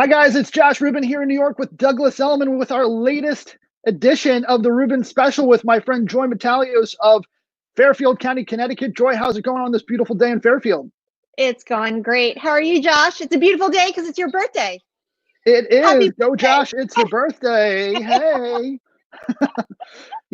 Hi, guys. It's Josh Rubin here in New York with Douglas Elliman with our latest edition of the Rubin Special with my friend Joy Metalios of Fairfield County, Connecticut. Joy, how's it going on this beautiful day in Fairfield? It's going great. How are you, Josh? It's a beautiful day because it's your birthday. It Happy is. Go, birthday. Josh. It's your birthday. Hey.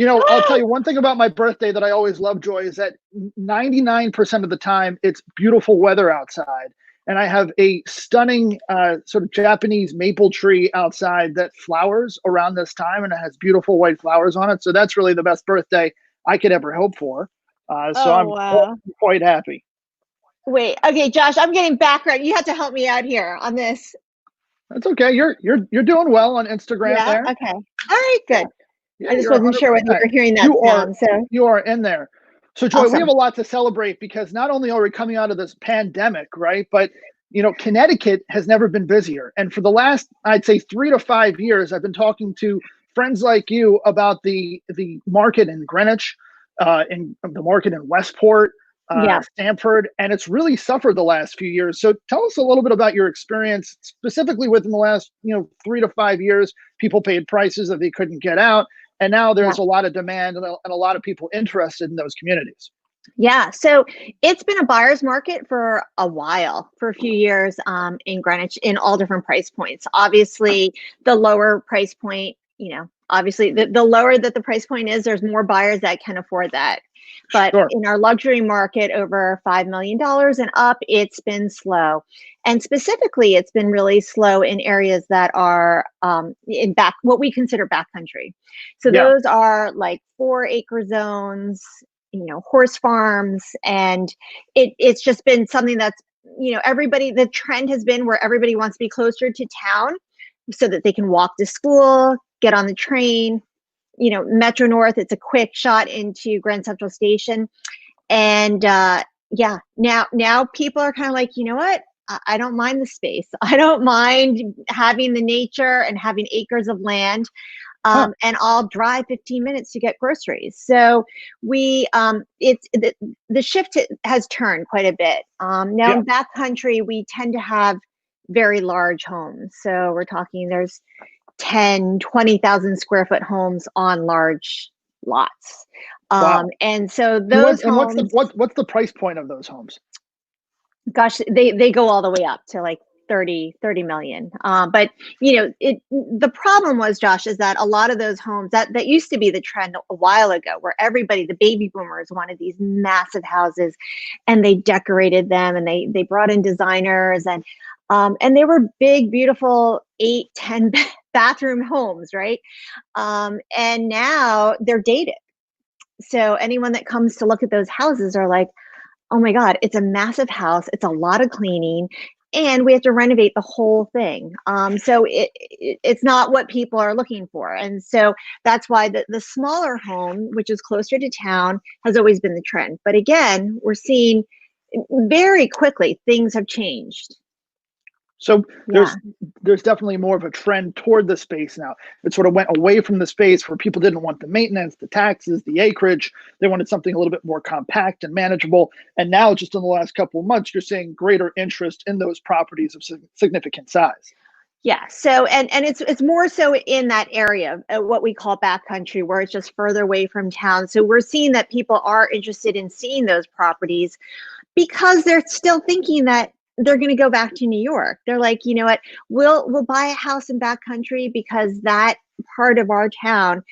I'll tell you one thing about my birthday that I always love, Joy, is that 99% of the time it's beautiful weather outside. And I have a stunning sort of Japanese maple tree outside that flowers around this time, and it has beautiful white flowers on it. So that's really the best birthday I could ever hope for. So Oh, I'm wow. quite happy. Wait, okay, Josh, I'm getting background. You have to help me out here on this. That's okay. You're doing well on Instagram Yeah, there. okay. All right, Yeah, good. yeah, I just you're wasn't sure whether you 100%. were hearing that You are sound, so you are in there. So Joy, we have awesome. a lot to celebrate because not only are we coming out of this pandemic, right? But Connecticut has never been busier. And for the last, I'd say 3 to 5 years, I've been talking to friends like you about the market in Greenwich, in the market in Westport, Yeah. Stamford, and it's really suffered the last few years. So tell us a little bit about your experience, specifically within the last 3 to 5 years. People paid prices that they couldn't get out, and now Yeah. there's a lot of demand and a lot of people interested in those communities. Yeah. So it's been a buyer's market for a while, for a few years, in Greenwich in all different price points. Obviously, the lower price point, obviously the lower that the price point is, there's more buyers that can afford that. But Sure. in our luxury market over $5 million and up, it's been slow. And specifically, it's been really slow in areas that are in what we consider backcountry. So Yeah. those are like 4-acre zones, horse farms, and it's just been something that's, everybody, the trend has been where everybody wants to be closer to town so that they can walk to school, get on the train, Metro North, it's a quick shot into Grand Central Station. And yeah, now people are kind of like, you know what? I don't mind the space. I don't mind having the nature and having acres of land. Huh. And I'll drive 15 minutes to get groceries. So it's the shift has turned quite a bit. Now Yeah. in backcountry, we tend to have very large homes. So we're talking there's 10, 20,000 square foot homes on large lots. Wow. And so And those what's the homes, what's the price point of those homes? gosh, they go all the way up to like 30 million. But the problem was, Josh, is that a lot of those homes that used to be the trend a while ago, where everybody, the baby boomers, wanted these massive houses, and they decorated them, and they brought in designers, and they were big, beautiful 8, 10 bathroom homes, right? And now they're dated. So anyone that comes to look at those houses are like, oh my God, it's a massive house. It's a lot of cleaning, and we have to renovate the whole thing. So it's not what people are looking for. And so that's why the smaller home, which is closer to town, has always been the trend. But again, we're seeing very quickly things have changed. So Yeah. there's definitely more of a trend toward the space now. It sort of went away from the space where people didn't want the maintenance, the taxes, the acreage. They wanted something a little bit more compact and manageable. And now, just in the last couple of months, you're seeing greater interest in those properties of significant size. Yeah. So and it's more so in that area, what we call backcountry, where it's just further away from town. So we're seeing that people are interested in seeing those properties because they're still thinking that they're going to go back to New York. They're like, you know what, we'll buy a house in backcountry because that part of our town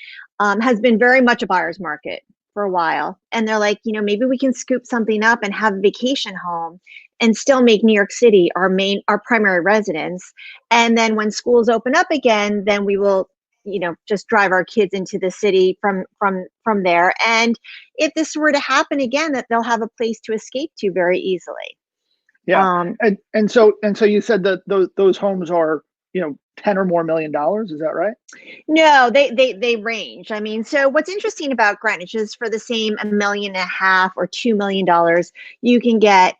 has been very much a buyer's market for a while. And they're like, maybe we can scoop something up and have a vacation home and still make New York City our primary residence. And then when schools open up again, then we will, just drive our kids into the city from there. And if this were to happen again, that they'll have a place to escape to very easily. Yeah, Um, and so you said that those homes are 10 or more million dollars. Is that right? no, they range. I mean, so what's interesting about Greenwich is for the same $1.5 million or $2 million, you can get,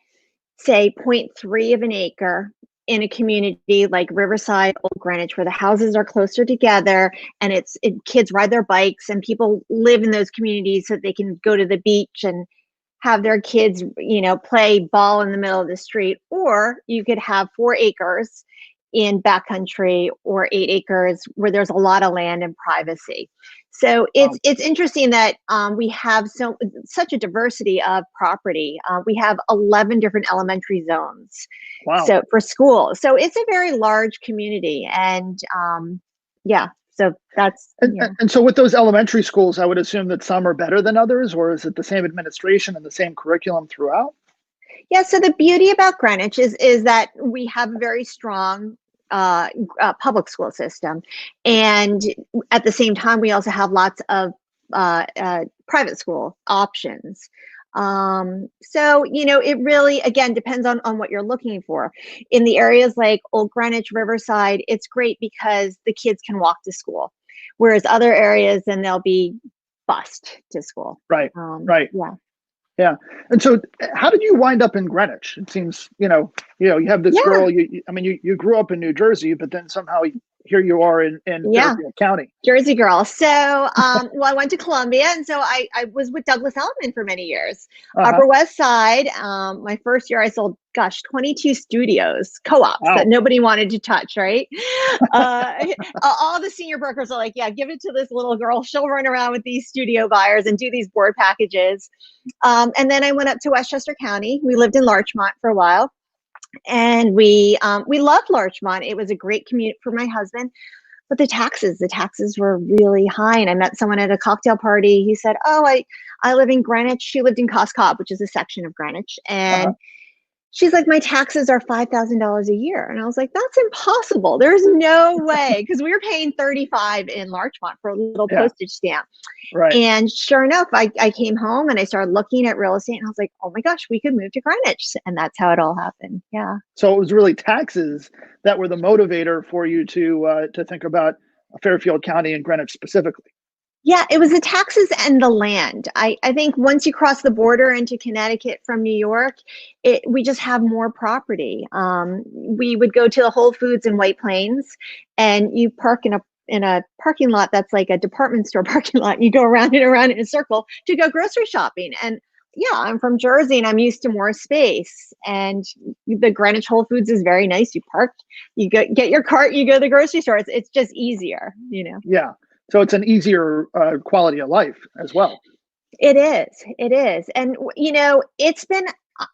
say, 0.3 of an acre in a community like Riverside, Old Greenwich, where the houses are closer together, and kids ride their bikes, and people live in those communities so they can go to the beach and have their kids, play ball in the middle of the street. Or you could have 4 acres in backcountry or 8 acres where there's a lot of land and privacy. So it's interesting that we have such a diversity of property. We have 11 different elementary zones. Wow. So for schools, so it's a very large community, and yeah. So that's and so with those elementary schools, I would assume that some are better than others, or is it the same administration and the same curriculum throughout? Yeah, so the beauty about Greenwich is that we have a very strong public school system, and at the same time, we also have lots of private school options. So it really again depends on what you're looking for. In the areas like Old Greenwich, Riverside, it's great because the kids can walk to school, whereas other areas then they'll be bused to school. Right. Right. Yeah. Yeah. And so how did you wind up in Greenwich? It seems, you have this girl, you grew up in New Jersey, but then somehow here you are in Fairfield County. Jersey girl. So, well, I went to Columbia, and so I was with Douglas Elliman for many years. Upper West Side. My first year, I sold, 22 studios, co-ops that nobody wanted to touch, right? All the senior brokers are like, yeah, give it to this little girl. She'll run around with these studio buyers and do these board packages. And then I went up to Westchester County. We lived in Larchmont for a while. And we loved Larchmont. It was a great commute for my husband, but the taxes were really high. And I met someone at a cocktail party. He said, "Oh, I live in Greenwich." She lived in Coscob, which is a section of Greenwich, and she's like, "My taxes are $5,000 a year." And I was like, "That's impossible. There's no way." Because we were paying $35 in Larchmont for a little postage stamp. Right. And sure enough, I came home and I started looking at real estate, and I was like, "Oh my gosh, we could move to Greenwich." And that's how it all happened. Yeah. So it was really taxes that were the motivator for you to think about Fairfield County and Greenwich specifically. Yeah, it was the taxes and the land. I think once you cross the border into Connecticut from New York, we just have more property. We would go to the Whole Foods in White Plains, and you park in a parking lot that's like a department store parking lot, and you go around and around in a circle to go grocery shopping. And yeah, I'm from Jersey and I'm used to more space. And the Greenwich Whole Foods is very nice. You park, you get your cart, you go to the grocery store. It's just easier, Yeah. So it's an easier quality of life as well. It is. And,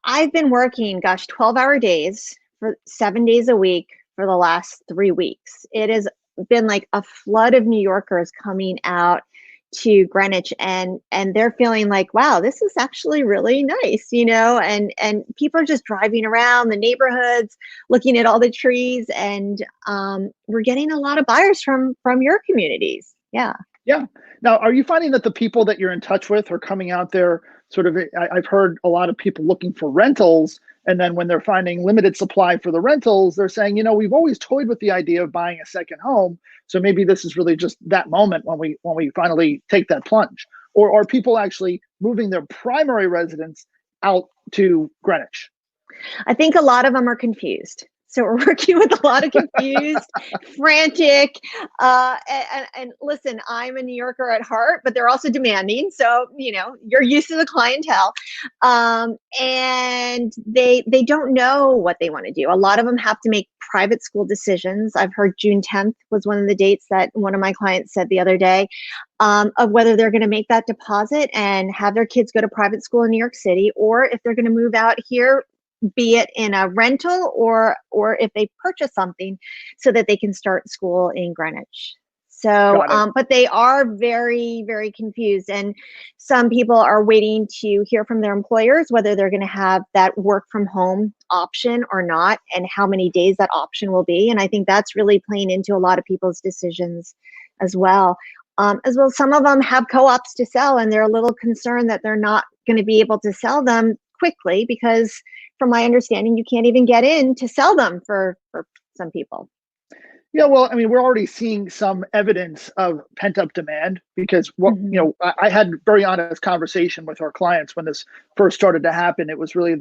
I've been working, 12-hour days for 7 days a week for the last 3 weeks. It has been like a flood of New Yorkers coming out to Greenwich, and they're feeling like, wow, this is actually really nice, and people are just driving around the neighborhoods, looking at all the trees, and we're getting a lot of buyers from your communities. Yeah. Yeah. Now, are you finding that the people that you're in touch with are coming out there sort of, I've heard a lot of people looking for rentals, and then when they're finding limited supply for the rentals, they're saying, we've always toyed with the idea of buying a second home. So maybe this is really just that moment when we finally take that plunge. Or are people actually moving their primary residence out to Greenwich? I think a lot of them are confused. So we're working with a lot of confused, frantic, and listen, I'm a New Yorker at heart, but they're also demanding. So, you're used to the clientele, and they don't know what they want to do. A lot of them have to make private school decisions. I've heard June 10th was one of the dates that one of my clients said the other day, of whether they're going to make that deposit and have their kids go to private school in New York City, or if they're going to move out here, be it in a rental or if they purchase something so that they can start school in Greenwich. So, but they are very, very confused. And some people are waiting to hear from their employers whether they're going to have that work from home option or not, and how many days that option will be. And I think that's really playing into a lot of people's decisions as well. Some of them have co-ops to sell, and they're a little concerned that they're not going to be able to sell them quickly because, from my understanding, you can't even get in to sell them for some people. Yeah, well, I mean, we're already seeing some evidence of pent-up demand because I had very honest conversation with our clients when this first started to happen. It was really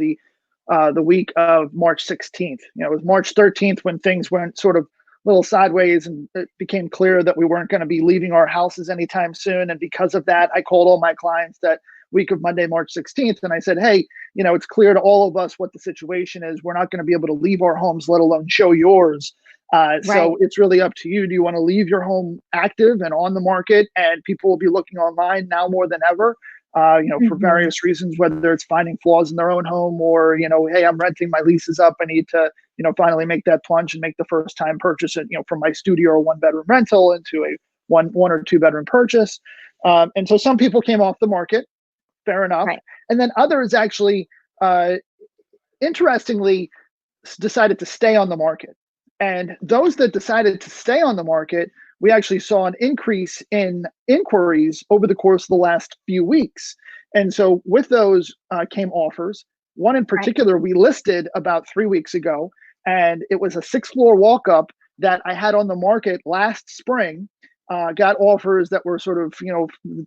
the week of March 16th. It was March 13th when things went sort of a little sideways, and it became clear that we weren't going to be leaving our houses anytime soon. And because of that, I called all my clients that week of Monday, March 16th. And I said, hey, it's clear to all of us what the situation is. We're not going to be able to leave our homes, let alone show yours, Right. So it's really up to you. Do you want to leave your home active and on the market, and people will be looking online now more than ever, for Hmm. various reasons, whether it's finding flaws in their own home or, hey, I'm renting, my lease is up, I need to, finally make that plunge and make the first time purchase it, from my studio or one bedroom rental into a one or two bedroom purchase. And so some people came off the market, fair enough. Right. And then others actually, uh, interestingly, decided to stay on the market. And those that decided to stay on the market, we actually saw an increase in inquiries over the course of the last few weeks. And so with those came offers. One in Right. particular we listed about 3 weeks ago, and it was a 6 floor walk up that I had on the market last spring. Got offers that were sort of,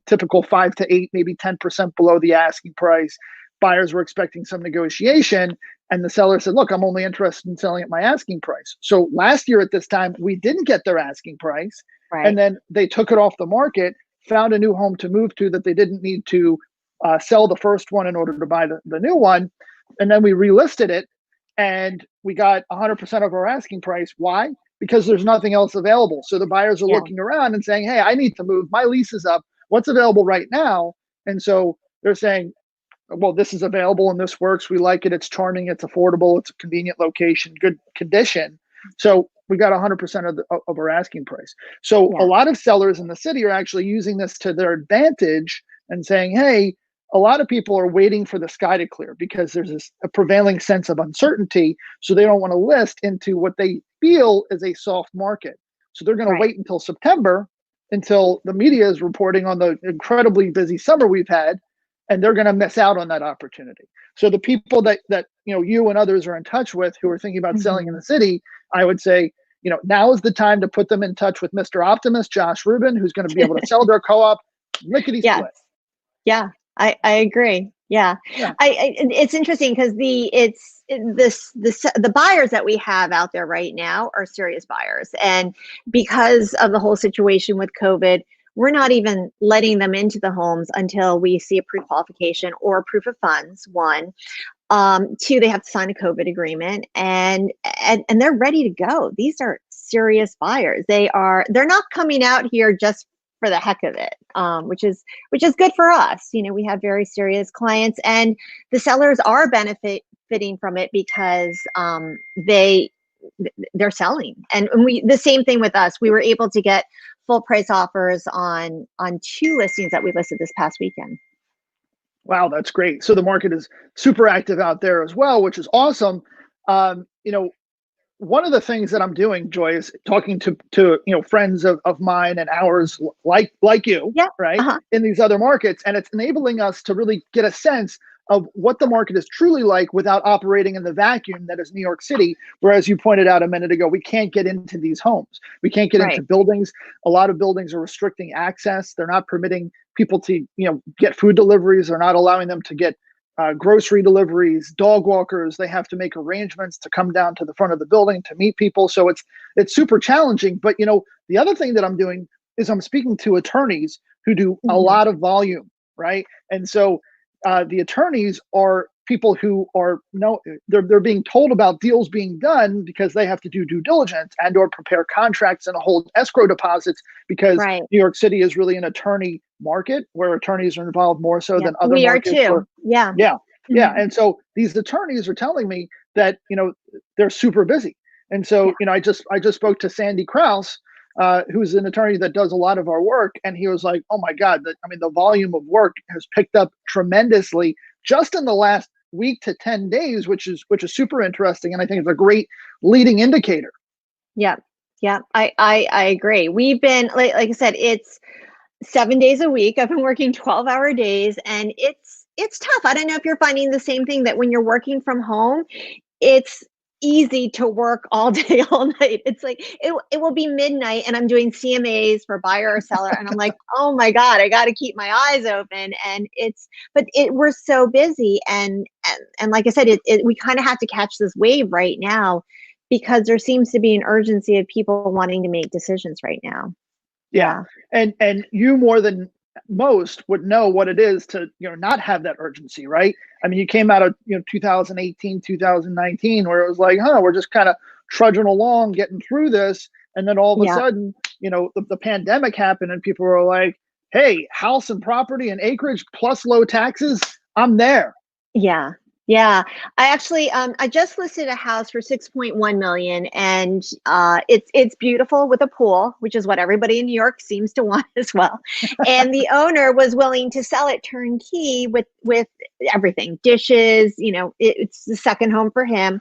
typical 5 to 8, maybe 10% below the asking price. Buyers were expecting some negotiation, and the seller said, look, I'm only interested in selling at my asking price. So last year at this time, we didn't get their asking price. And Right. then they took it off the market, found a new home to move to that they didn't need to sell the first one in order to buy the new one. And then we relisted it, and we got 100% of our asking price. Why? Because there's nothing else available. So the buyers are Yeah. looking around and saying, hey, I need to move. My lease is up. What's available right now? And so they're saying, well, this is available and this works. We like it. It's charming. It's affordable. It's a convenient location, good condition. So we got 100% of our asking price. So a Yeah. lot of sellers in the city are actually using this to their advantage and saying, hey, a lot of people are waiting for the sky to clear because there's a prevailing sense of uncertainty. So they don't want to list into what they feel is a soft market. So they're going to Right. wait until September, until the media is reporting on the incredibly busy summer we've had, and they're going to miss out on that opportunity. So the people that you and others are in touch with who are thinking about selling in Hmm. the city, I would say, now is the time to put them in touch with Mr. Optimist, Josh Rubin, who's going to be able to sell their co-op lickety Yes. split. Yeah. I agree. Yeah. Yeah. It's interesting because the buyers that we have out there right now are serious buyers, and because of the whole situation with COVID, we're not even letting them into the homes until we see a pre-qualification or a proof of funds. One, two, they have to sign a COVID agreement, and they're ready to go. These are serious buyers. They're not coming out here just for the heck of it, which is good for us. We have very serious clients, and the sellers are benefiting from it because they're selling. And we the same thing with us. We were able to get full price offers on two listings that we listed this past weekend. Wow, that's great. So the market is super active out there as well, which is awesome. Um, you know, One of the things that I'm doing, Joy, is talking to friends of mine and ours like you, Yeah. right, Uh-huh. in these other markets, and it's enabling us to really get a sense of what the market is truly like without operating in the vacuum that is New York City. Whereas you pointed out a minute ago, we can't get into these homes, we can't get into Right. buildings. A lot of buildings are restricting access. They're not permitting people to get food deliveries. They're not allowing them to get grocery deliveries, dog walkers. They have to make arrangements to come down to the front of the building to meet people. So it's super challenging. But the other thing that I'm doing is I'm speaking to attorneys who do a Hmm. lot of volume, right? And so the attorneys are people who are no, they're being told about deals being done because they have to do due diligence and or prepare contracts and hold escrow deposits, because Right. New York City is really an attorney market where attorneys are involved more so Yeah. than other We are markets where. too. Yeah. Yeah, yeah. Hmm. And so these attorneys are telling me that they're super busy. And so Yeah. I just spoke to Sandy Kraus, who's an attorney that does a lot of our work, and he was like, "Oh my God, the volume of work has picked up tremendously just in the last week to 10 days, which is super interesting, and I think it's a great leading indicator." Yeah. Yeah. I agree. We've been like I said, it's 7 days a week. I've been working 12-hour days, and it's tough. I don't know if you're finding the same thing, that when you're working from home, it's easy to work all day, all night. It's like it will be midnight and I'm doing CMAs for buyer or seller, and I'm like, oh my God, I got to keep my eyes open. And we're so busy, and like I said, we kind of have to catch this wave right now because there seems to be an urgency of people wanting to make decisions right now. Yeah. Yeah. And you more than most would know what it is to, not have that urgency, right? I mean, you came out of, 2018, 2019, where it was like, we're just kind of trudging along, getting through this. And then all of a Yeah. sudden, the pandemic happened and people were like, hey, house and property and acreage plus low taxes, I'm there. Yeah. Yeah. I actually I just listed a house for 6.1 million, and it's beautiful with a pool, which is what everybody in New York seems to want as well. And the owner was willing to sell it turnkey with everything, dishes, it's the second home for him.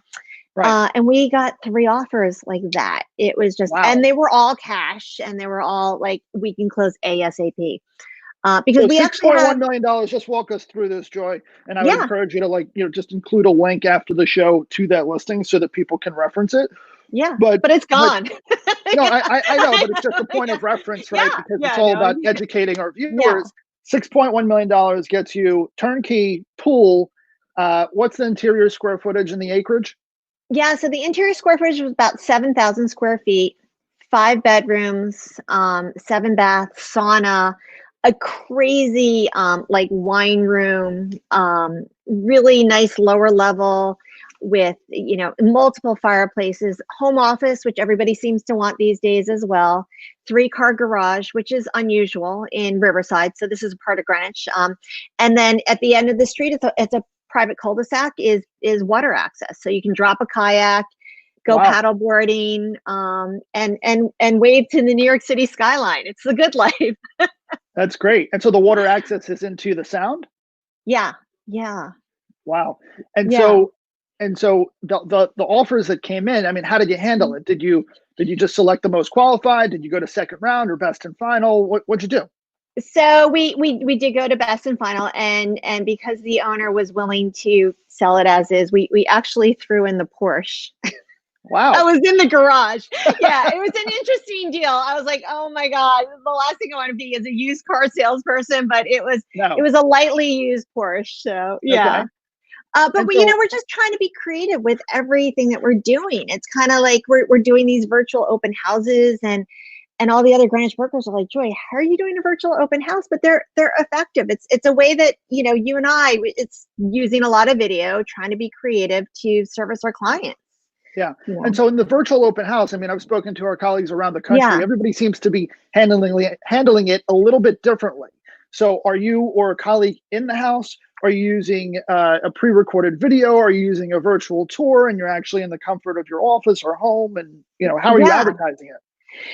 Right. And we got 3 offers like that. It was just, Wow. and they were all cash, and they were all like, we can close ASAP. Because So we actually have $6.1 million. Just walk us through this, Joy. And I would yeah. encourage you to just include a link after the show to that listing so that people can reference it. Yeah, But it's gone. no, I know, but it's just a point of reference, right? Because it's all about educating our viewers. $6.1 million gets you turnkey pool. What's the interior square footage and the acreage? Yeah, so the interior square footage was about 7,000 square feet, 5 bedrooms, 7 baths, sauna, a crazy like wine room, really nice lower level with multiple fireplaces, home office, which everybody seems to want these days as well, 3-car garage, which is unusual in Riverside, so this is a part of Greenwich, and then at the end of the street it's a private cul-de-sac is water access, so you can drop a kayak, go paddle boarding, and wave to the New York City skyline. It's the good life. That's great. And so the water access is into the sound? Yeah. Wow. And so the offers that came in, I mean, how did you handle it? Did you just select the most qualified? Did you go to second round or best and final? What'd you do? So we did go to best and final, and because the owner was willing to sell it as is, we actually threw in the Porsche. Wow. I was in the garage. Yeah, it was an interesting deal. I was like, oh my God, the last thing I want to be is a used car salesperson, but it was a lightly used Porsche. So yeah. Okay. But we're just trying to be creative with everything that we're doing. It's kind of like we're doing these virtual open houses, and all the other Greenwich workers are like, Joy, how are you doing a virtual open house? But they're effective. It's a way that, you and I, it's using a lot of video, trying to be creative to service our clients. Yeah. And so in the virtual open house, I mean, I've spoken to our colleagues around the country. Everybody seems to be handling it a little bit differently. So are you or a colleague in the house? Are you using a pre-recorded video? Are you using a virtual tour and you're actually in the comfort of your office or home? And, how are you advertising it?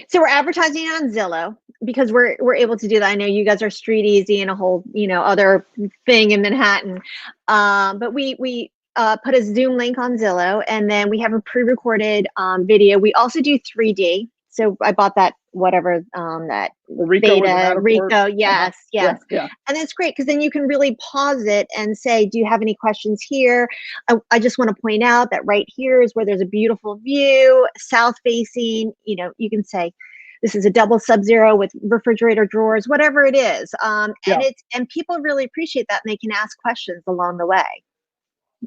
So we're advertising it on Zillow because we're able to do that. I know you guys are Street Easy and a whole, other thing in Manhattan. But we put a Zoom link on Zillow, and then we have a pre-recorded video. We also do 3D. So I bought that that Rico, yes. Yeah. And it's great because then you can really pause it and say, do you have any questions here? I just want to point out that right here is where there's a beautiful view, south facing. You can say, this is a double Sub-Zero with refrigerator drawers, whatever it is. And people really appreciate that, and they can ask questions along the way.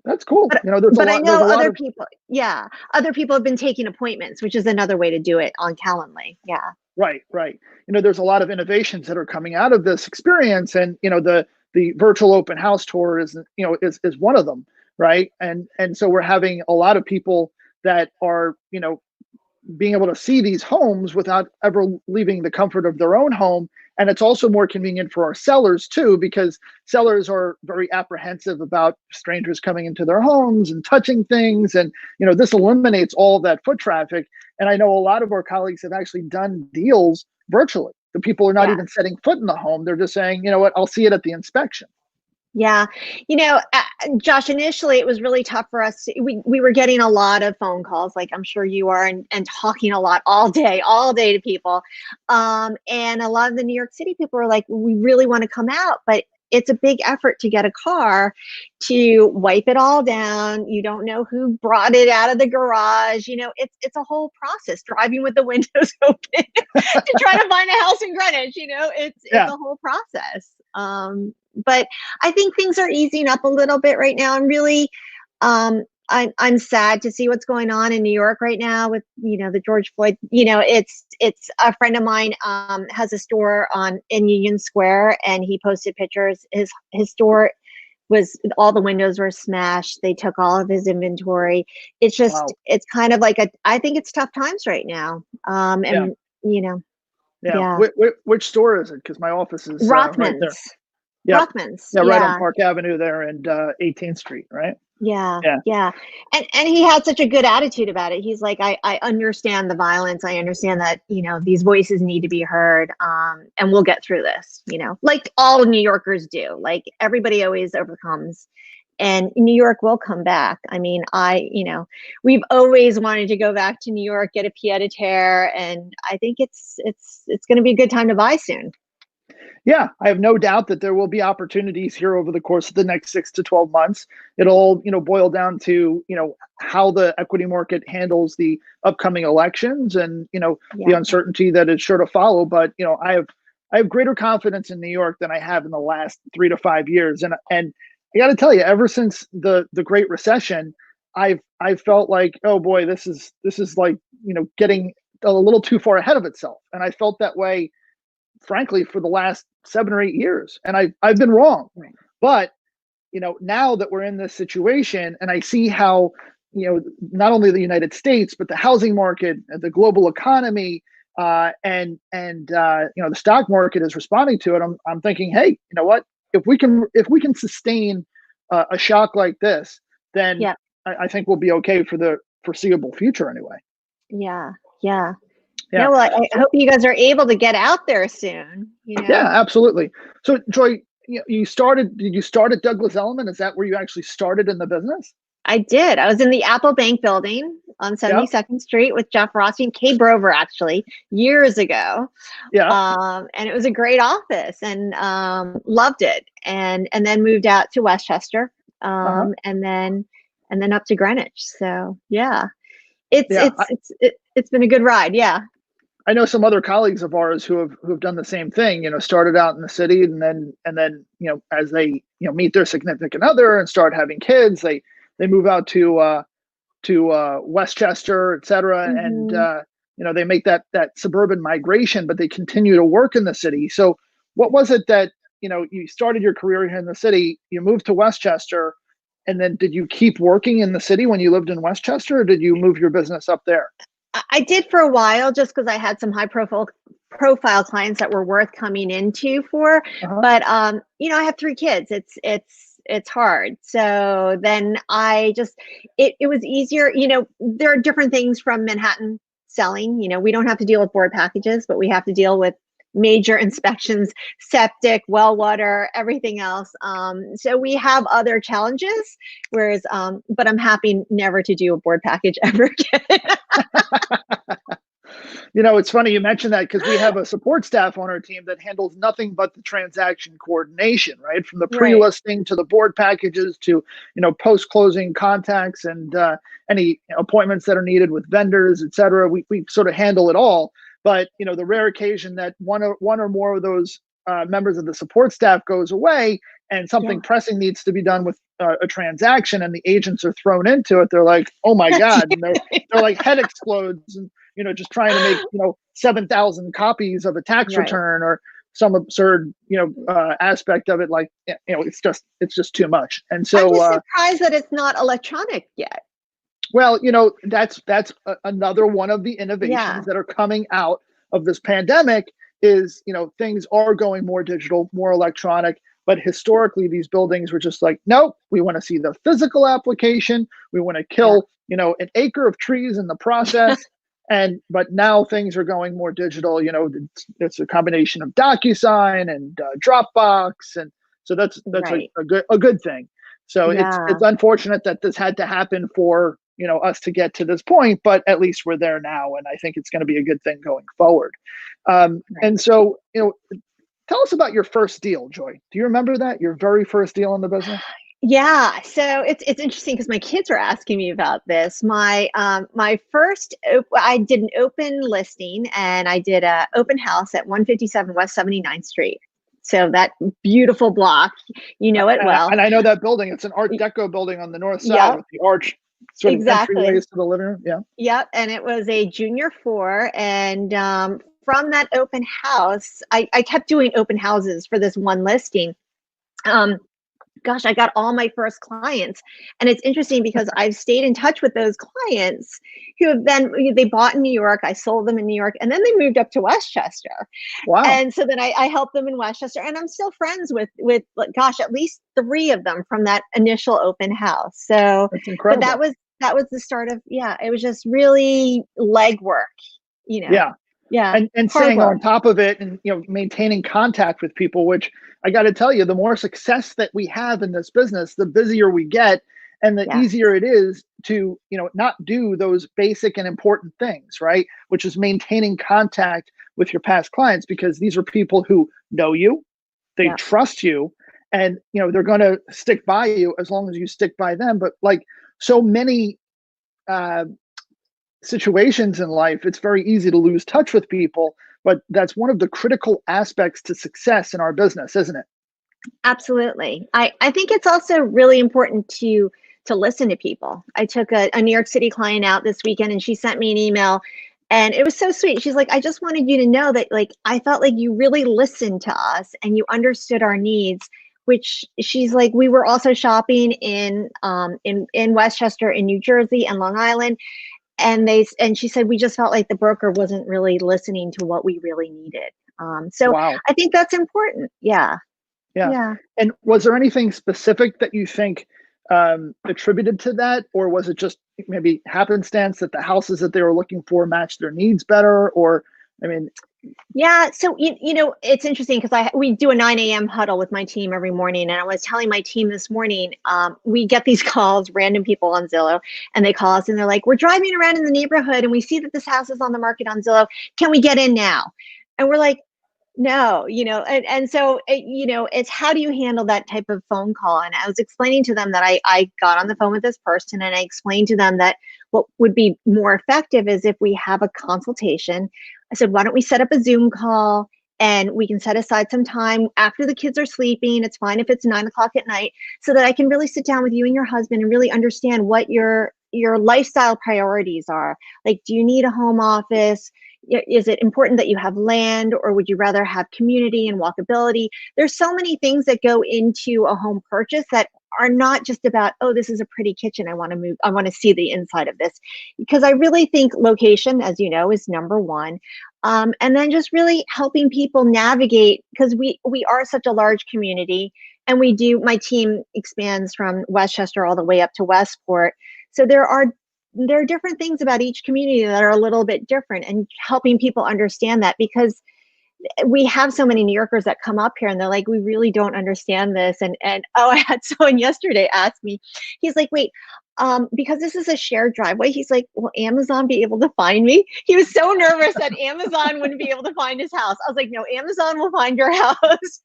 That's cool. But I know other people. Yeah, other people have been taking appointments, which is another way to do it on Calendly. Yeah. Right. There's a lot of innovations that are coming out of this experience, and the virtual open house tour is one of them, right? And so we're having a lot of people that are being able to see these homes without ever leaving the comfort of their own home. And it's also more convenient for our sellers too, because sellers are very apprehensive about strangers coming into their homes and touching things. And, this eliminates all of that foot traffic. And I know a lot of our colleagues have actually done deals virtually. The people are not even setting foot in the home. They're just saying, you know what, I'll see it at the inspection. Yeah. Josh, initially it was really tough for us. We were getting a lot of phone calls, like I'm sure you are, and talking a lot all day to people. And a lot of the New York City people were like, we really want to come out, but it's a big effort to get a car, to wipe it all down. You don't know who brought it out of the garage. It's a whole process, driving with the windows open to try to find a house in Greenwich. It's a whole process. But I think things are easing up a little bit right now. I'm really, I'm sad to see what's going on in New York right now with, the George Floyd. It's a friend of mine has a store in Union Square, and he posted pictures. His store was all the windows were smashed. They took all of his inventory. It's just, Wow. it's kind of like I think it's tough times right now. Yeah. And you know, Yeah. yeah. Which store is it? Because my office is right there. Rothman's. Yep. Rothman's. Yeah, right on Yeah. Park Avenue there and 18th Street, right? Yeah, Yeah. yeah. And he had such a good attitude about it. He's like, I understand the violence. I understand that, these voices need to be heard. And we'll get through this, like all New Yorkers do. Like everybody always overcomes. And New York will come back. I mean, we've always wanted to go back to New York, get a pied a terre, and I think it's going to be a good time to buy soon. Yeah, I have no doubt that there will be opportunities here over the course of the next 6 to 12 months. It'll, boil down to, how the equity market handles the upcoming elections and, the Yeah. uncertainty that is sure to follow. But, I have greater confidence in New York than I have in the last 3 to 5 years. And I got to tell you, ever since the Great Recession, I've felt like, oh boy, this is like, getting a little too far ahead of itself. And I felt that way, frankly, for the last 7 or 8 years. And I've been wrong. Right. But, now that we're in this situation and I see how, not only the United States, but the housing market, the global economy, and the stock market is responding to it, I'm thinking, hey, you know what? If we can sustain a shock like this, then Yeah. I think we'll be okay for the foreseeable future anyway. Yeah. Yeah. Yeah. No, well, I hope you guys are able to get out there soon. Yeah, absolutely. So, Joy, did you start at Douglas Elliman? Is that where you actually started in the business? I did. I was in the Apple Bank building on 72nd Street with Jeff Rossi and Kay Brover, actually, years ago. Yeah. And it was a great office and loved it. And then moved out to Westchester, and then up to Greenwich. So yeah, it's been a good ride. Yeah. I know some other colleagues of ours who have done the same thing. Started out in the city, and then as they meet their significant other and start having kids, they move out to Westchester, et cetera, Mm-hmm. and they make that suburban migration, but they continue to work in the city. So, what was it that you started your career here in the city? You moved to Westchester, and then did you keep working in the city when you lived in Westchester, or did you move your business up there? I did for a while, just because I had some high profile clients that were worth coming into for. But I have 3 kids. It's hard. So then it was easier. There are different things from Manhattan selling. We don't have to deal with board packages, but we have to deal with major inspections, septic, well water, everything else. So we have other challenges, whereas, but I'm happy never to do a board package ever again. It's funny you mentioned that, because we have a support staff on our team that handles nothing but the transaction coordination, right? From the pre-listing to the board packages to, post-closing contacts and any appointments that are needed with vendors, et cetera. We sort of handle it all. But, the rare occasion that one or more of those members of the support staff goes away and something pressing needs to be done with a transaction, and the agents are thrown into it, they're like, oh my God. And they're like, head explodes, and, just trying to make, 7,000 copies of a tax return or some absurd, aspect of it. Like, it's just too much. And so I'm just surprised that it's not electronic yet. Well, that's another one of the innovations that are coming out of this pandemic is, things are going more digital, more electronic. But historically, these buildings were just like, nope, we want to see the physical application. We want to kill, an acre of trees in the process. But now things are going more digital. It's a combination of DocuSign and Dropbox, and so that's a good thing. So it's unfortunate that this had to happen for us to get to this point, but at least we're there now, and I think it's going to be a good thing going forward. And so tell us about your first deal, Joy. Do you remember that, your very first deal in the business? Yeah, so it's interesting because my kids were asking me about this. My first, I did an open listing, and I did a open house at 157 West 79th Street. So that beautiful block, it well. And I know that building. It's an Art Deco building on the north side with the arch sort of entryways to the living room. Yeah. Yep, and it was a junior 4, and from that open house, I kept doing open houses for this one listing. gosh, I got all my first clients. And it's interesting because I've stayed in touch with those clients who have then, they bought in New York, I sold them in New York, and then they moved up to Westchester. Wow, And so then I helped them in Westchester, and I'm still friends with like, gosh, at least three of them from that initial open house. So, that's but incredible. that was the start of, yeah, it was just really legwork, you know. Yeah. Yeah, And hard staying work. on top of it and maintaining contact with people, which I got to tell you, the more success that we have in this business, the busier we get and the Yes. easier it is to not do those basic and important things, right? Which is maintaining contact with your past clients, because these are people who know you, they Yeah. trust you, and they're going to stick by you as long as you stick by them. But like so many uh, situations in life, it's very easy to lose touch with people, but that's one of the critical aspects to success in our business, isn't it? Absolutely. I think it's also really important to listen to people. I took a New York City client out this weekend, and she sent me an email, and it was so sweet. She's like, I just wanted you to know that, like, I felt like you really listened to us and you understood our needs. Which, she's like, we were also shopping in Westchester, in New Jersey, and Long Island, and she said we just felt like the broker wasn't really listening to what we really needed. So Wow. I think that's important. Yeah. Yeah. Yeah. And was there anything specific that you think attributed to that, or was it just maybe happenstance that the houses that they were looking for matched their needs better? Or, I mean, Yeah, so it's interesting because we do a 9 a.m. huddle with my team every morning, and I was telling my team this morning, we get these calls, random people on Zillow, and they call us and they're like, "We're driving around in the neighborhood and we see that this house is on the market on Zillow. Can we get in now?" And we're like, "No," and so it's how do you handle that type of phone call? And I was explaining to them that I got on the phone with this person, and I explained to them that what would be more effective is if we have a consultation. I said, why don't we set up a Zoom call, and we can set aside some time after the kids are sleeping. It's fine if it's 9 o'clock at night, so that I can really sit down with you and your husband and really understand what your lifestyle priorities are. Like, do you need a home office? Is it important that you have land, or would you rather have community and walkability? There's so many things that go into a home purchase that are not just about, oh, this is a pretty kitchen, I want to move, I want to see the inside of this. Because I really think location, as you know, is number one. And then just really helping people navigate, because we are such a large community, and my team expands from Westchester all the way up to Westport. So there are different things about each community that are a little bit different, and helping people understand that, because we have so many New Yorkers that come up here and they're like, we really don't understand this. And oh, I had someone yesterday ask me, he's like, wait, because this is a shared driveway, he's like, will Amazon be able to find me? He was so nervous that Amazon wouldn't be able to find his house. I was like, no, Amazon will find your house.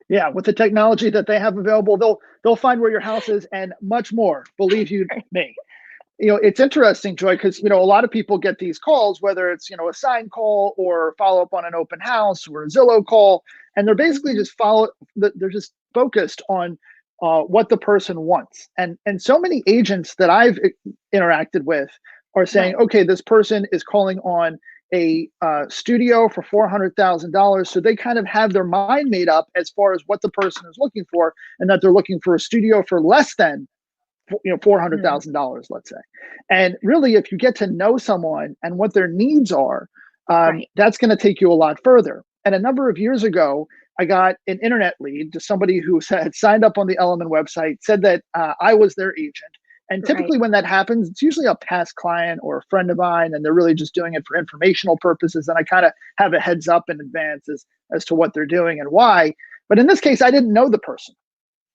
yeah, with the technology that they have available, they'll find where your house is and much more. Believe you me. It's interesting, Joy, because a lot of people get these calls, whether it's a sign call or follow up on an open house or a Zillow call, and they're basically just they're just focused on what the person wants. And so many agents that I've interacted with are saying, Right. okay, this person is calling on a studio for $400,000, so they kind of have their mind made up as far as what the person is looking for, and that they're looking for a studio for less than Mhm. $400,000, let's say. And really, if you get to know someone and what their needs are, Right. that's going to take you a lot further. And a number of years ago, I got an internet lead to somebody who had signed up on the Elliman website, said that I was their agent. And Right. typically, when that happens, it's usually a past client or a friend of mine, and they're really just doing it for informational purposes. And I kind of have a heads up in advance as to what they're doing and why. But in this case, I didn't know the person,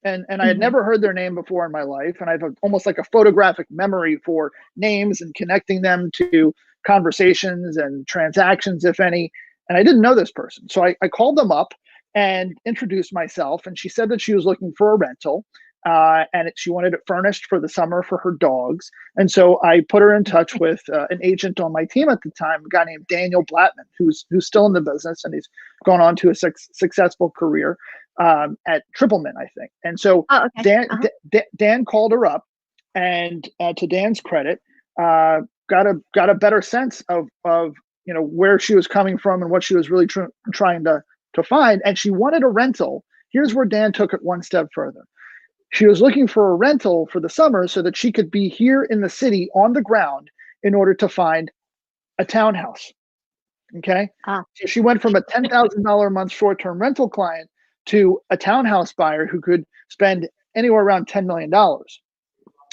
and I had Mhm. never heard their name before in my life, and I have almost like a photographic memory for names and connecting them to conversations and transactions, if any. And I didn't know this person, so I called them up and introduced myself. And she said that she was looking for a rental, and she wanted it furnished for the summer for her dogs. And so I put her in touch with an agent on my team at the time, a guy named Daniel Blattman, who's still in the business, and he's gone on to a successful career at Tripleman, I think. And so Oh, okay. Dan Uh-huh. Dan called her up, and to Dan's credit, got a better sense of where she was coming from and what she was really trying to find. And she wanted a rental. Here's where Dan took it one step further. She was looking for a rental for the summer so that she could be here in the city on the ground in order to find a townhouse. Okay. Ah, So she went from a $10,000 a month short term rental client to a townhouse buyer who could spend anywhere around $10 million.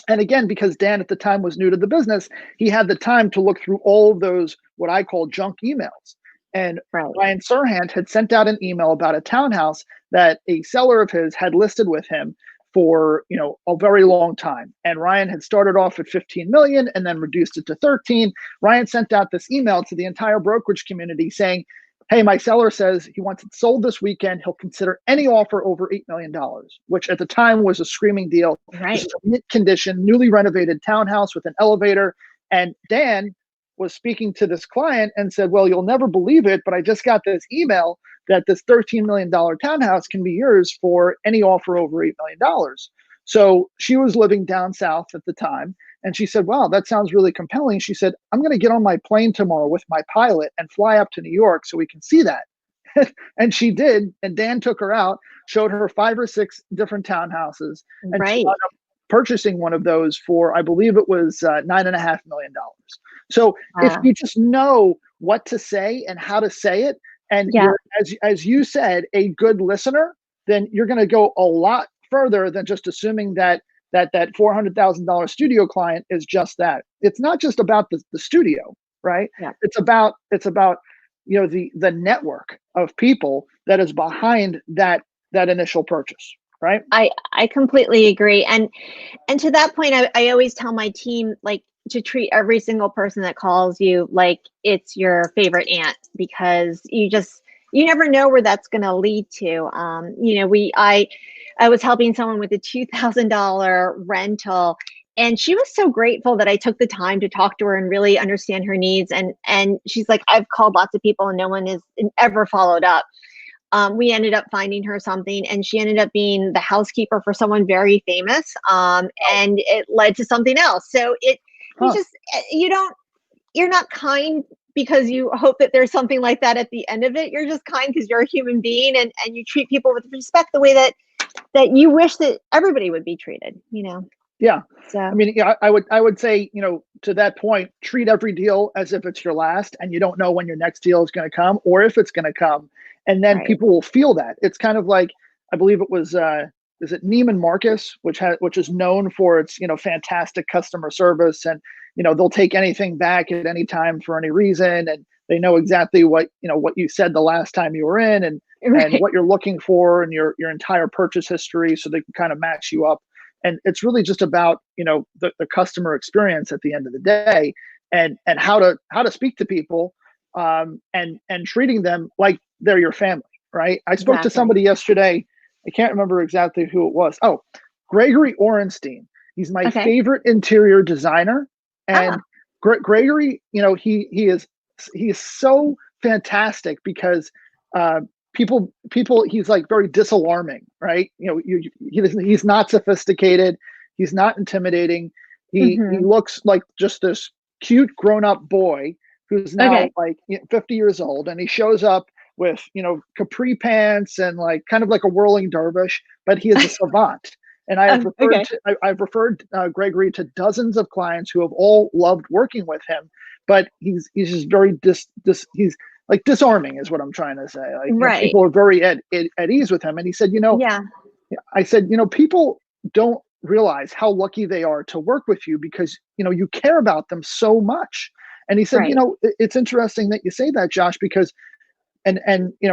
And again, because Dan at the time was new to the business, he had the time to look through all of those, what I call junk emails. And right. Ryan Serhant had sent out an email about a townhouse that a seller of his had listed with him for, a very long time. And Ryan had started off at 15 million and then reduced it to 13. Ryan sent out this email to the entire brokerage community saying, hey, my seller says he wants it sold this weekend. He'll consider any offer over $8 million, which at the time was a screaming deal. Right. This is a mint condition, newly renovated townhouse with an elevator. And Dan was speaking to this client and said, well, you'll never believe it, but I just got this email that this $13 million townhouse can be yours for any offer over $8 million. So she was living down south at the time. And she said, wow, that sounds really compelling. She said, I'm going to get on my plane tomorrow with my pilot and fly up to New York so we can see that. And she did. And Dan took her out, showed her 5 or 6 different townhouses. And Right. she ended up purchasing one of those for, I believe it was $9.5 million. So if you just know what to say and how to say it, and you're, as you said, a good listener, then you're going to go a lot further than just assuming that $400,000 studio client is just that. It's not just about the studio, right? Yeah. It's about the network of people that is behind that initial purchase, right? I completely agree. And to that point, I always tell my team, like, to treat every single person that calls you like it's your favorite aunt, because you never know where that's going to lead to. I was helping someone with a $2,000 rental, and she was so grateful that I took the time to talk to her and really understand her needs. And she's like, I've called lots of people and no one has ever followed up. We ended up finding her something, and she ended up being the housekeeper for someone very famous. And it led to something else. So you're not kind because you hope that there's something like that at the end of it. You're just kind because you're a human being, and you treat people with respect the way that you wish that everybody would be treated, Yeah. So I mean, yeah, I would say, to that point, treat every deal as if it's your last, and you don't know when your next deal is going to come or if it's going to come. And then people will feel that. It's kind of like, I believe it was, is it Neiman Marcus, which is known for its, fantastic customer service, and, they'll take anything back at any time for any reason. And they know exactly what you said the last time you were in, and what you're looking for, and your entire purchase history, so they can kind of match you up. And it's really just about, the customer experience at the end of the day, and how to speak to people, and treating them like they're your family, right? I spoke to somebody yesterday. I can't remember exactly who it was. Oh, Gregory Orenstein. He's my favorite interior designer. And Gregory, he is so fantastic because people, he's like very disalarming, right? He's not sophisticated. He's not intimidating. He looks like just this cute grown-up boy who's now like 50 years old, and he shows up with, capri pants and like kind of like a whirling dervish, but he is a savant. And I've referred Gregory to dozens of clients who have all loved working with him, but he's just very he's like disarming is what I'm trying to say. Like, people are very at ease with him. And he said, I said, people don't realize how lucky they are to work with you because, you care about them so much. And he said, it's interesting that you say that, Josh, because, and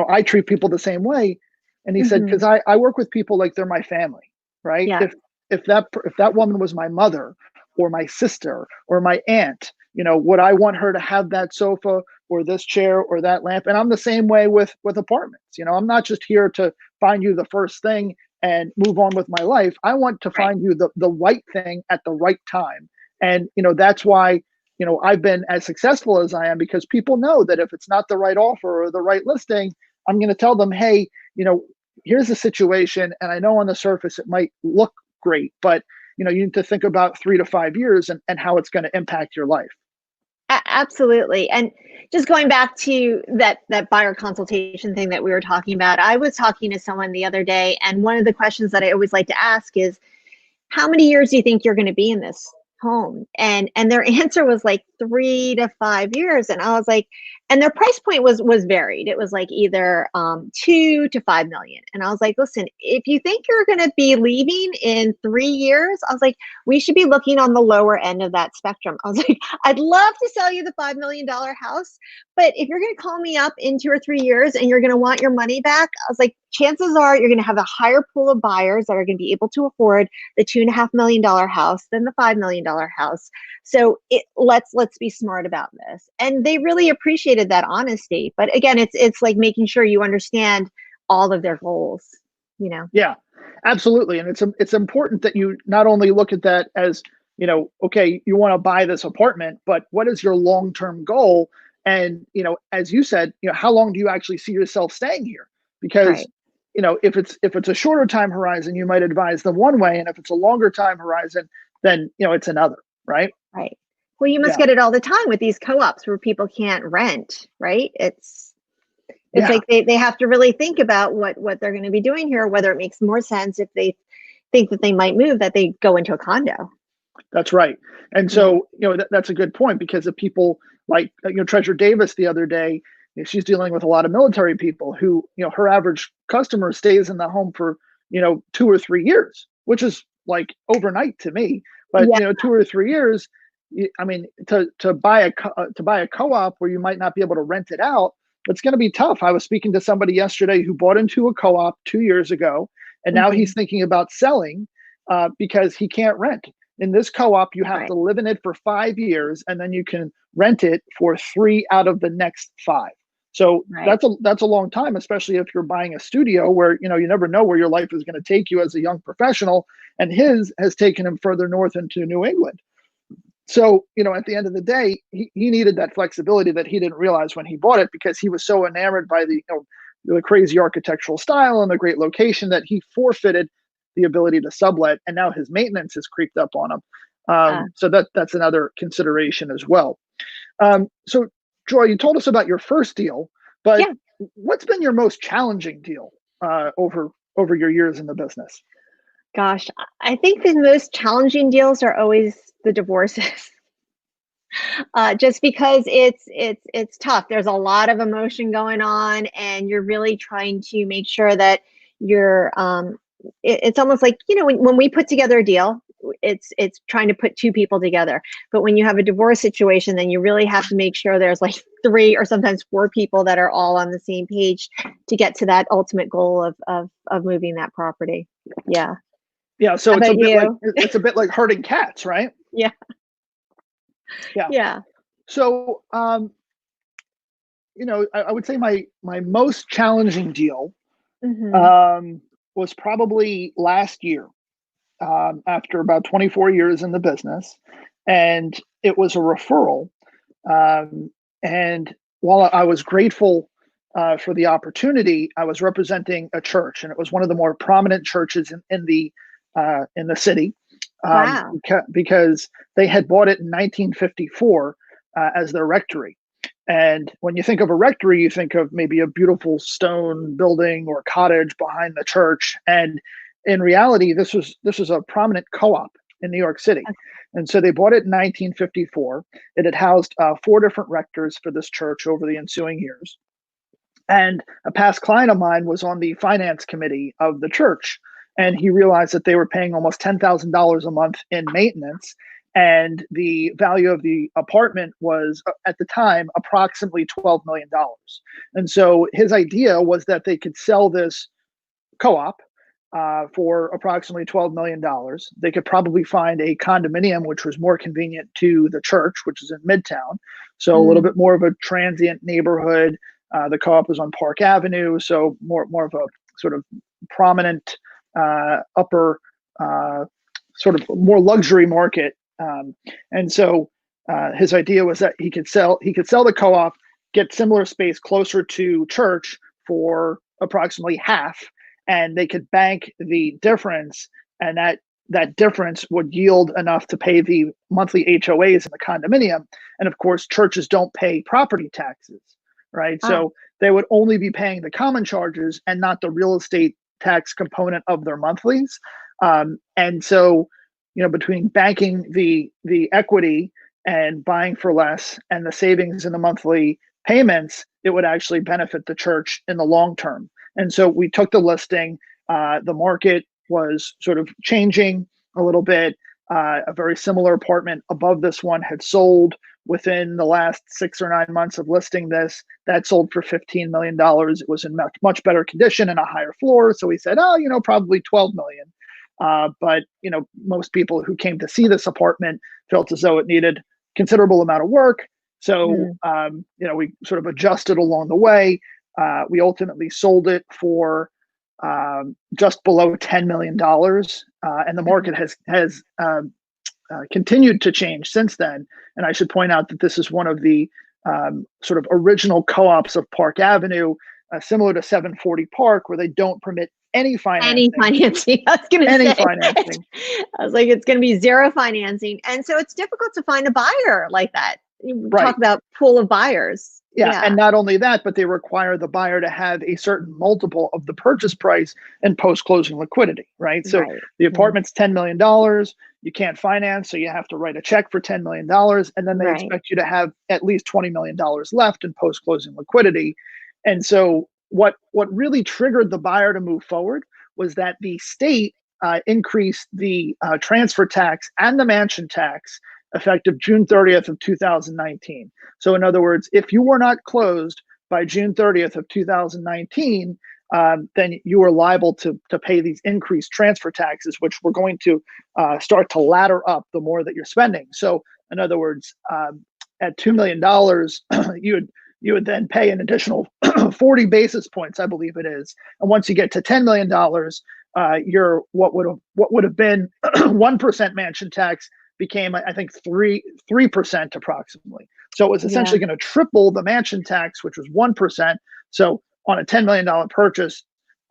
I treat people the same way. And he said, because I work with people like they're my family, right? Yeah. If that woman was my mother or my sister or my aunt, would I want her to have that sofa or this chair or that lamp? And I'm the same way with apartments. I'm not just here to find you the first thing and move on with my life. I want to find you the right thing at the right time. And, that's why, I've been as successful as I am, because people know that if it's not the right offer or the right listing, I'm going to tell them, hey, here's the situation. And I know on the surface it might look great, but, you need to think about 3 to 5 years and how it's going to impact your life. Absolutely. And just going back to that buyer consultation thing that we were talking about, I was talking to someone the other day, and one of the questions that I always like to ask is, how many years do you think you're going to be in this home? And their answer was like 3 to 5 years. And I was like, and their price point was varied. It was like either 2 to 5 million. And I was like, listen, if you think you're going to be leaving in 3 years, I was like, we should be looking on the lower end of that spectrum. I was like, I'd love to sell you the $5 million house, but if you're going to call me up in 2 or 3 years and you're going to want your money back, I was like, chances are you're going to have a higher pool of buyers that are going to be able to afford the $2.5 million house than the $5 million house. So let's be smart about this. And they really appreciated that honesty. But again, it's like making sure you understand all of their goals, you know? Yeah, absolutely. And it's important that you not only look at that as, okay, you want to buy this apartment, but what is your long-term goal? And, as you said, how long do you actually see yourself staying here? Because, Right. if it's a shorter time horizon, you might advise them one way. And if it's a longer time horizon, then, it's another, right? Right. Well, you must Yeah. get it all the time with these co-ops where people can't rent, right? It's Yeah, like they have to really think about what they're going to be doing here, whether it makes more sense if they think that they might move, that they go into a condo. that's right. And Yeah. so, that's a good point, because of people like, Treasure Davis the other day, she's dealing with a lot of military people who, her average customer stays in the home for, 2 or 3 years, which is like overnight to me. But, Yeah. 2 or 3 years, I mean, to buy a co-op where you might not be able to rent it out, it's going to be tough. I was speaking to somebody yesterday who bought into a co-op 2 years ago, and now Mhm. he's thinking about selling because he can't rent. In this co-op, you have Right. to live in it for 5 years, and then you can rent it for 3 out of the next 5. So Right. that's a long time, especially if you're buying a studio where you never know where your life is going to take you as a young professional. And his has taken him further north into New England. So, at the end of the day, he needed that flexibility that he didn't realize when he bought it, because he was so enamored by the crazy architectural style and the great location that he forfeited the ability to sublet, and now his maintenance has creeped up on him. So that's another consideration as well. So, Joy, you told us about your first deal, but Yeah. what's been your most challenging deal over your years in the business? Gosh, I think the most challenging deals are always the divorces. Just because it's tough. There's a lot of emotion going on, and you're really trying to make sure that you're. It's almost like, when we put together a deal, it's trying to put two people together. But when you have a divorce situation, then you really have to make sure there's like three or sometimes four people that are all on the same page to get to that ultimate goal of moving that property. Yeah. Yeah, so How about you? it's a bit like herding cats, right? Yeah. Yeah. Yeah. So, I would say my most challenging deal Hmm. um, was probably last year, after about 24 years in the business, and it was a referral. And while I was grateful for the opportunity, I was representing a church, and it was one of the more prominent churches in the city, Wow. because they had bought it in 1954 as their rectory. And when you think of a rectory, you think of maybe a beautiful stone building or cottage behind the church. And in reality, this was a prominent co-op in New York City. And so they bought it in 1954. It had housed 4 different rectors for this church over the ensuing years. And a past client of mine was on the finance committee of the church, and he realized that they were paying almost $10,000 a month in maintenance. And the value of the apartment was, at the time, approximately $12 million. And so his idea was that they could sell this co op for approximately $12 million. They could probably find a condominium which was more convenient to the church, which is in Midtown. So a little Mm. bit more of a transient neighborhood. The co-op was on Park Avenue, so more of a sort of prominent upper sort of more luxury market. And so his idea was that he could sell the co-op, get similar space closer to church for approximately half, and they could bank the difference, and that difference would yield enough to pay the monthly HOAs in the condominium. And of course, churches don't pay property taxes, right? Ah. So they would only be paying the common charges and not the real estate tax component of their monthlies. And so between banking the equity and buying for less and the savings in the monthly payments, it would actually benefit the church in the long term. And so we took the listing. The market was sort of changing a little bit. A very similar apartment above this one had sold within the last 6 or 9 months of listing this. That sold for $15 million. It was in much better condition and a higher floor. So we said, probably 12 million. But most people who came to see this apartment felt as though it needed considerable amount of work. So we sort of adjusted along the way. We ultimately sold it for just below $10 million, and the market has continued to change since then. And I should point out that this is one of the sort of original co-ops of Park Avenue, similar to 740 Park, where they don't permit any financing. I was going to say. Financing. I was like, it's going to be zero financing, and so it's difficult to find a buyer like that. Talk about pool of buyers. Yeah, and not only that, but they require the buyer to have a certain multiple of the purchase price and post-closing liquidity, right? So the apartment's $10 million. You can't finance, so you have to write a check for $10 million, and then they expect you to have at least $20 million left in post-closing liquidity. And so what really triggered the buyer to move forward was that the state increased the transfer tax and the mansion tax effective June 30th of 2019. So in other words, if you were not closed by June 30th of 2019, then you are liable to pay these increased transfer taxes, which we're going to start to ladder up the more that you're spending. So in other words, at $2 million, you would then pay an additional 40 basis points, I believe it is. And once you get to $10 million, your what would have been 1% mansion tax became, I think, 3% approximately. So it was essentially going to triple the mansion tax, which was 1%. So on a $10 million purchase,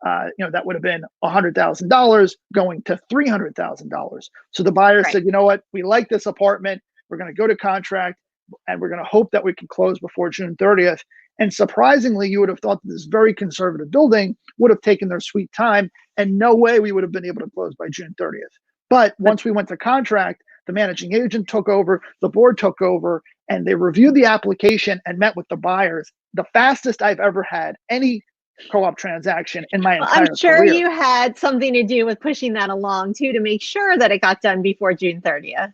that would have been $100,000 going to $300,000. So the buyer said, you know what, we like this apartment. We're going to go to contract, and we're going to hope that we can close before June 30th. And surprisingly, you would have thought that this very conservative building would have taken their sweet time, and no way we would have been able to close by June 30th. But once we went to contract, the managing agent took over, the board took over, and they reviewed the application and met with the buyers. The fastest I've ever had any co-op transaction in my entire career. I'm sure you had something to do with pushing that along too, to make sure that it got done before June 30th.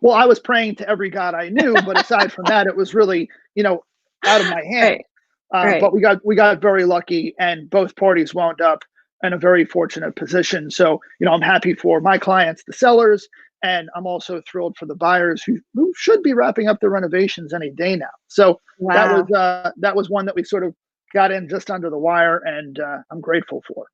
Well, I was praying to every god I knew, but aside from that, it was really, out of my hand. But we got very lucky, and both parties wound up in a very fortunate position. So, I'm happy for my clients, the sellers, and I'm also thrilled for the buyers who should be wrapping up their renovations any day now. So that was one that we sort of got in just under the wire, and I'm grateful for.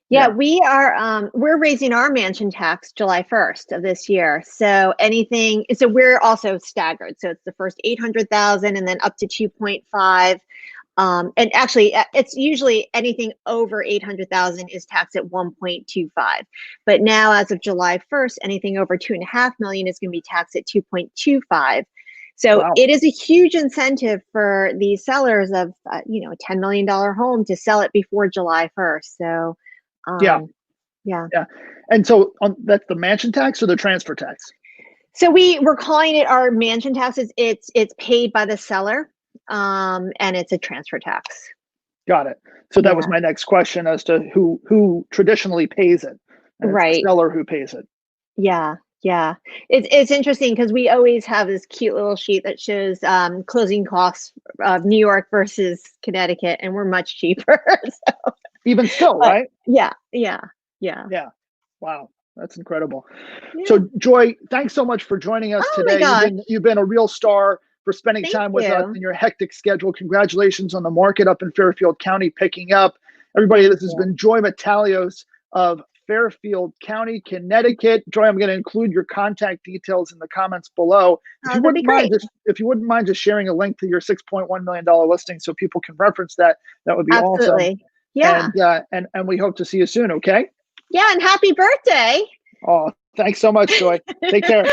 Yeah, we are. We're raising our mansion tax July 1st of this year. So we're also staggered. So it's the first 800,000, and then up to 2.5. And actually, it's usually anything over 800,000 is taxed at 1.25. But now, as of July 1st, anything over 2.5 million is going to be taxed at 2.25. So it is a huge incentive for the sellers of a $10 million home to sell it before July 1st. So yeah. And so that's the mansion tax or the transfer tax? So we're calling it our mansion taxes. It's paid by the seller. And it's a transfer tax. Got it. So that was my next question as to who traditionally pays it. Right. The seller who pays it. Yeah. It's interesting because we always have this cute little sheet that shows closing costs of New York versus Connecticut, and we're much cheaper. So. Even still, right? Yeah. Wow. That's incredible. Yeah. So Joy, thanks so much for joining us today. You've been a real star for spending time with us in your hectic schedule. Congratulations on the market up in Fairfield County picking up. Everybody, this has been Joy Metalios of Fairfield County, Connecticut. Joy, I'm going to include your contact details in the comments below. If you wouldn't mind just sharing a link to your $6.1 million listing so people can reference that, that would be awesome. Yeah. And we hope to see you soon, okay? Yeah, and happy birthday. Oh, thanks so much, Joy. Take care.